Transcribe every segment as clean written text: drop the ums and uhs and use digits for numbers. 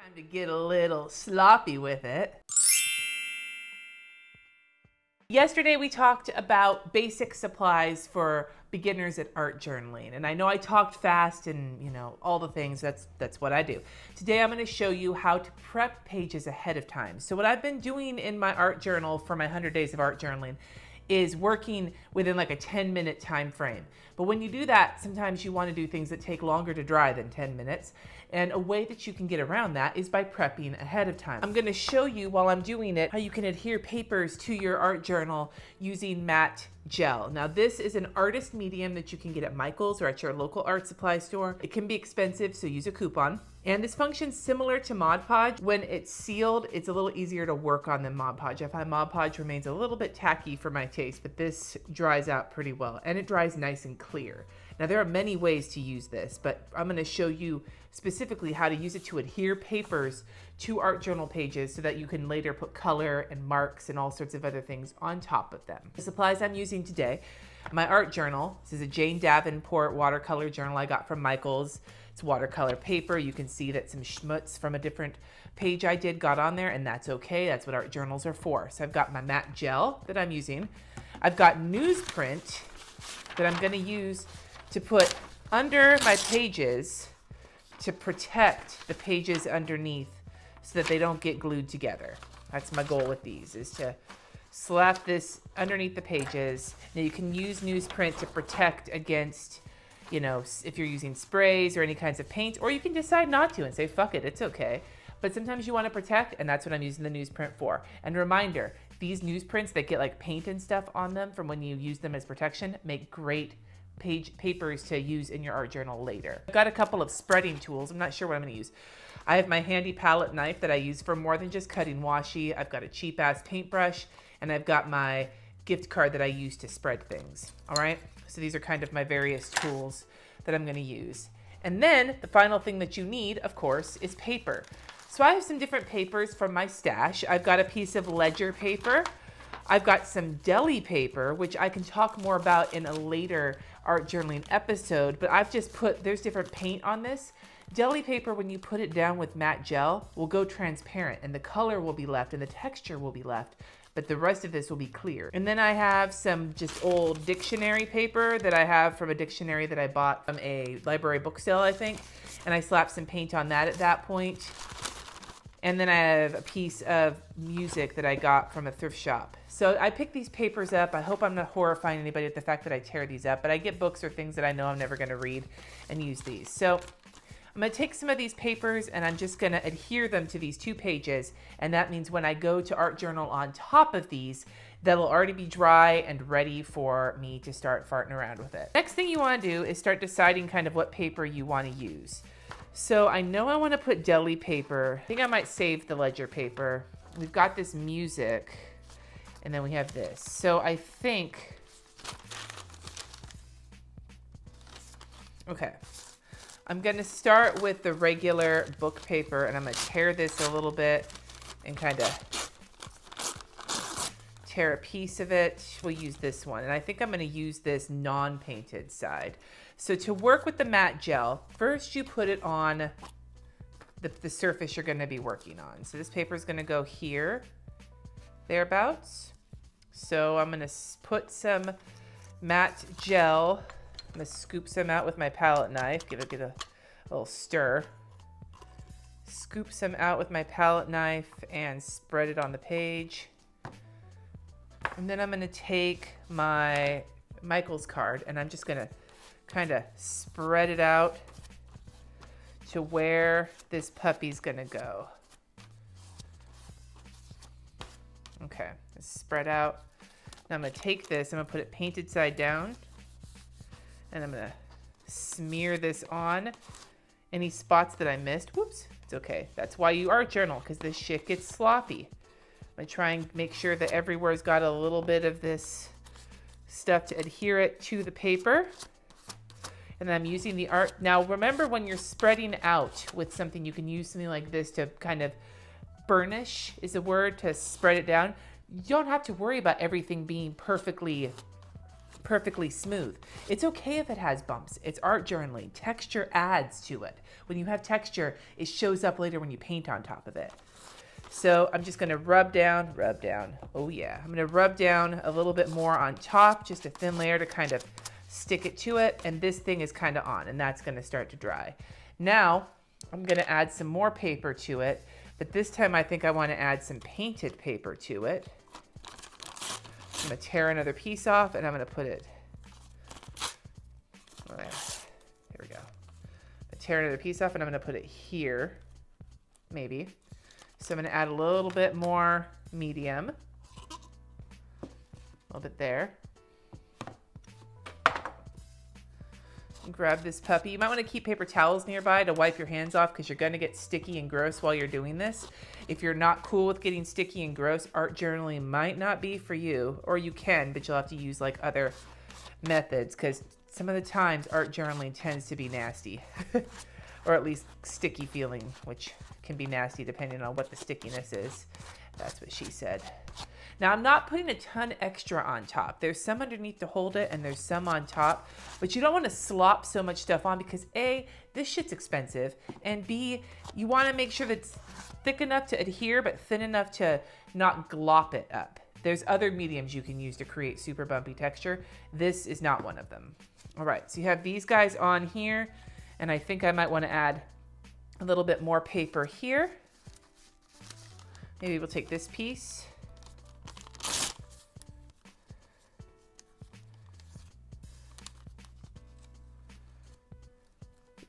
Time to get a little sloppy with it. Yesterday we talked about basic supplies for beginners at art journaling, and I know I talked fast and all the things. That's what I do. Today I'm going to show you how to prep pages ahead of time. So what I've been doing in my art journal for my 100 days of art journaling is working within like a 10-minute time frame. But when you do that, sometimes you want to do things that take longer to dry than 10 minutes. And a way that you can get around that is by prepping ahead of time. I'm going to show you while I'm doing it how you can adhere papers to your art journal using matte gel. Now this is an artist medium that you can get at Michael's or at your local art supply store. It can be expensive, so use a coupon. And this functions similar to Mod Podge. When it's sealed, it's a little easier to work on than Mod Podge. I find Mod Podge remains a little bit tacky for my taste, but this dries out pretty well and it dries nice and clear. Now there are many ways to use this, but I'm going to show you specifically how to use it to adhere papers to art journal pages so that you can later put color and marks and all sorts of other things on top of them. The supplies I'm using today, my art journal. This is a Jane Davenport watercolor journal I got from Michael's. It's watercolor paper. You can see that some schmutz from a different page I did got on there, and that's okay. That's what art journals are for. So I've got my matte gel that I'm using. I've got newsprint that I'm going to use to put under my pages to protect the pages underneath so that they don't get glued together. That's my goal with these, is to slap this underneath the pages. Now you can use newsprint to protect against, if you're using sprays or any kinds of paint, or you can decide not to and say, fuck it, it's okay. But sometimes you want to protect, and that's what I'm using the newsprint for. And reminder, these newsprints that get like paint and stuff on them from when you use them as protection make great papers to use in your art journal later. I've got a couple of spreading tools. I'm not sure what I'm going to use. I have my handy palette knife that I use for more than just cutting washi. I've got a cheap ass paintbrush, and I've got my gift card that I use to spread things. All right. So these are kind of my various tools that I'm going to use. And then the final thing that you need, of course, is paper. So I have some different papers from my stash. I've got a piece of ledger paper. I've got some deli paper, which I can talk more about in a later art journaling episode, but I've just there's different paint on this. Deli paper, when you put it down with matte gel, will go transparent and the color will be left and the texture will be left, but the rest of this will be clear. And then I have some just old dictionary paper that I have from a dictionary that I bought from a library book sale, I think, and I slapped some paint on that at that point. And then I have a piece of music that I got from a thrift shop. So I picked these papers up. I hope I'm not horrifying anybody with the fact that I tear these up, but I get books or things that I know I'm never gonna read and use these. So I'm gonna take some of these papers and I'm just gonna adhere them to these 2 pages. And that means when I go to art journal on top of these, that'll already be dry and ready for me to start farting around with it. Next thing you wanna do is start deciding kind of what paper you wanna use. So I know I want to put deli paper. I think I might save the ledger paper. We've got this music, and then we have this. So I think, okay, I'm going to start with the regular book paper, and I'm going to tear this a little bit and kind of tear a piece of it. We'll use this one, and I think I'm going to use this non-painted side. So to work with the matte gel, first you put it on the surface you're going to be working on. So this paper is going to go here, thereabouts. So I'm going to put some matte gel. I'm going to scoop some out with my palette knife. Give it a little stir. Scoop some out with my palette knife and spread it on the page. And then I'm going to take my Michael's card and I'm just going to kind of spread it out to where this puppy's gonna go. Okay, it's spread out. Now I'm gonna take this, I'm gonna put it painted side down, and I'm gonna smear this on. Any spots that I missed, whoops, it's okay. That's why you art journal, because this shit gets sloppy. I'm gonna try and make sure that everywhere's got a little bit of this stuff to adhere it to the paper. And then I'm using the art. Now, remember when you're spreading out with something, you can use something like this to kind of burnish is a word, to spread it down. You don't have to worry about everything being perfectly perfectly smooth. It's okay if it has bumps. It's art journaling. Texture adds to it. When you have texture, it shows up later when you paint on top of it. So I'm just gonna rub down. Oh yeah, I'm gonna rub down a little bit more on top, just a thin layer to kind of stick it to it. And this thing is kind of on, and that's gonna start to dry. Now, I'm gonna add some more paper to it, but this time I think I wanna add some painted paper to it. I'm gonna tear another piece off and I'm gonna put it, oh yeah, here we go. I tear another piece off and I'm gonna put it here, maybe. So I'm gonna add a little bit more medium, a little bit there. And grab this puppy. You might wanna keep paper towels nearby to wipe your hands off because you're gonna get sticky and gross while you're doing this. If you're not cool with getting sticky and gross, art journaling might not be for you, or you can, but you'll have to use like other methods because some of the times art journaling tends to be nasty or at least sticky feeling, which can be nasty depending on what the stickiness is. That's what she said. Now I'm not putting a ton extra on top. There's some underneath to hold it and there's some on top, but you don't want to slop so much stuff on because A, this shit's expensive, and B, you want to make sure that it's thick enough to adhere but thin enough to not glop it up. There's other mediums you can use to create super bumpy texture. This is not one of them. All right, so you have these guys on here, and I think I might want to add a little bit more paper here. Maybe we'll take this piece.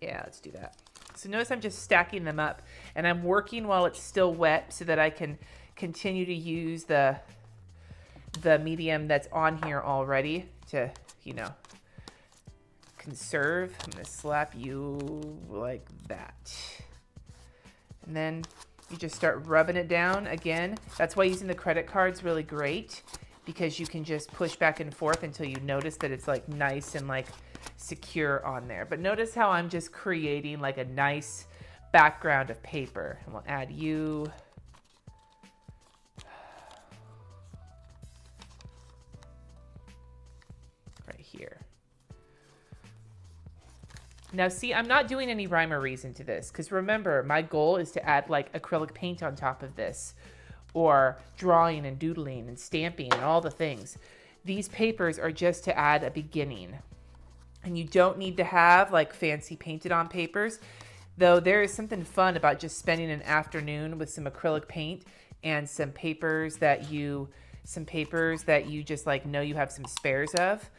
Yeah, let's do that. So notice I'm just stacking them up and I'm working while it's still wet so that I can continue to use the medium that's on here already to, you know, conserve. I'm gonna slap you like that. And then you just start rubbing it down again. That's why using the credit card's really great because you can just push back and forth until you notice that it's like nice and like secure on there. But notice how I'm just creating like a nice background of paper. And we'll add you. Right here. Now see, I'm not doing any rhyme or reason to this because remember, my goal is to add like acrylic paint on top of this or drawing and doodling and stamping and all the things. These papers are just to add a beginning. And you don't need to have like fancy painted on papers, though there is something fun about just spending an afternoon with some acrylic paint and some papers that you just like know you have some spares of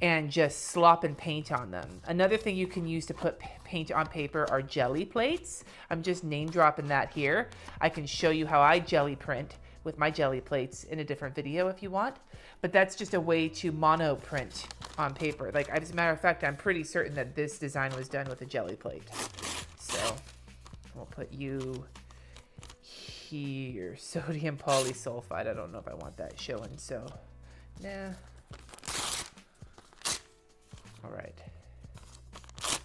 and just slop and paint on them. Another thing you can use to put paint on paper are jelly plates. I'm just name dropping that here. I can show you how I jelly print with my jelly plates in a different video if you want. But that's just a way to mono print on paper. Like, as a matter of fact, I'm pretty certain that this design was done with a jelly plate. So we'll put you here. Sodium polysulfide. I don't know if I want that showing, so nah. All right. I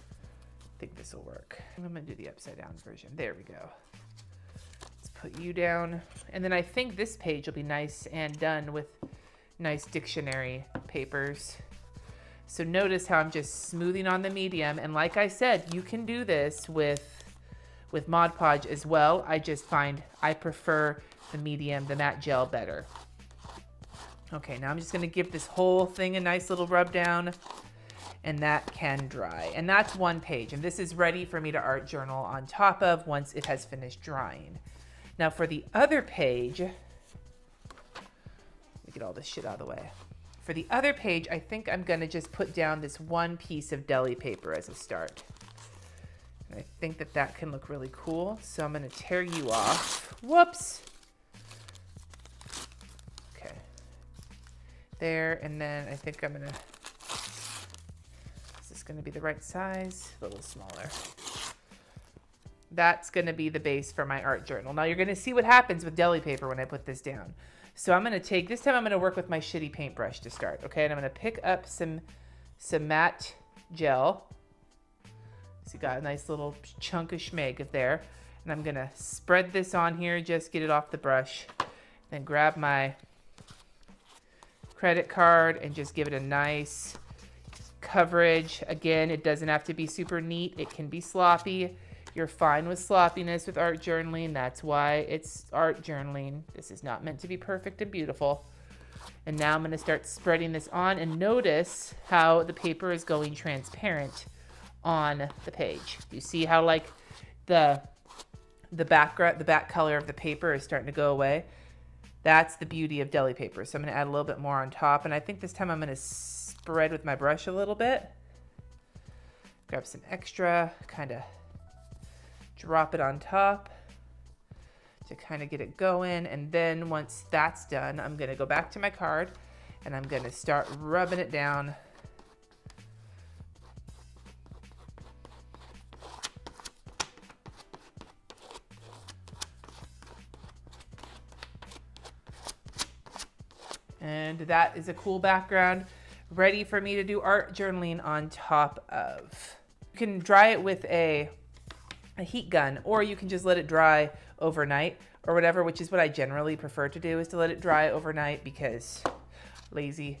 think this will work. I'm gonna do the upside down version. There we go. Let's put you down. And then I think this page will be nice and done with nice dictionary papers. So notice how I'm just smoothing on the medium. And like I said, you can do this with Mod Podge as well. I just find I prefer the medium, the matte gel better. Okay, now I'm just gonna give this whole thing a nice little rub down and that can dry. And that's one page. And this is ready for me to art journal on top of once it has finished drying. Now for the other page, get all this shit out of the way. For the other page, I think I'm gonna just put down this one piece of deli paper as a start. And I think that that can look really cool. So I'm gonna tear you off. Whoops. Okay. There, and then I think I'm gonna, is this gonna be the right size? A little smaller. That's gonna be the base for my art journal. Now you're gonna see what happens with deli paper when I put this down. So I'm gonna take, this time I'm gonna work with my shitty paintbrush to start, okay? And I'm gonna pick up some matte gel. So you got a nice little chunk of schmeg there. And I'm gonna spread this on here, just get it off the brush. Then grab my credit card and just give it a nice coverage. Again, it doesn't have to be super neat. It can be sloppy. You're fine with sloppiness with art journaling. That's why it's art journaling. This is not meant to be perfect and beautiful. And now I'm going to start spreading this on, and notice how the paper is going transparent on the page. You see how like the back color of the paper is starting to go away? That's the beauty of deli paper. So I'm going to add a little bit more on top, and I think this time I'm going to spread with my brush a little bit. Grab some extra, kind of drop it on top to kind of get it going. And then once that's done, I'm going to go back to my card and I'm going to start rubbing it down. And that is a cool background, ready for me to do art journaling on top of. You can dry it with a heat gun, or you can just let it dry overnight or whatever, which is what I generally prefer to do, is to let it dry overnight because lazy.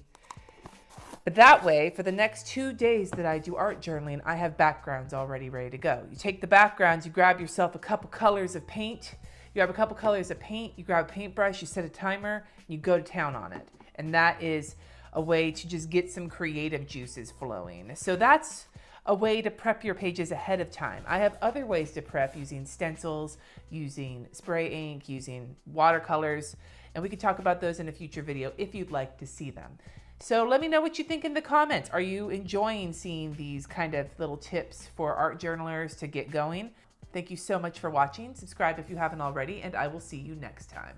But that way, for the next 2 days that I do art journaling, I have backgrounds already ready to go. You take the backgrounds, you grab yourself a couple colors of paint, you grab a couple colors of paint, you grab a paintbrush, you set a timer, and you go to town on it. And that is a way to just get some creative juices flowing. So that's a way to prep your pages ahead of time. I have other ways to prep, using stencils, using spray ink, using watercolors, and we could talk about those in a future video if you'd like to see them. So let me know what you think in the comments. Are you enjoying seeing these kind of little tips for art journalers to get going? Thank you so much for watching. Subscribe if you haven't already, and I will see you next time.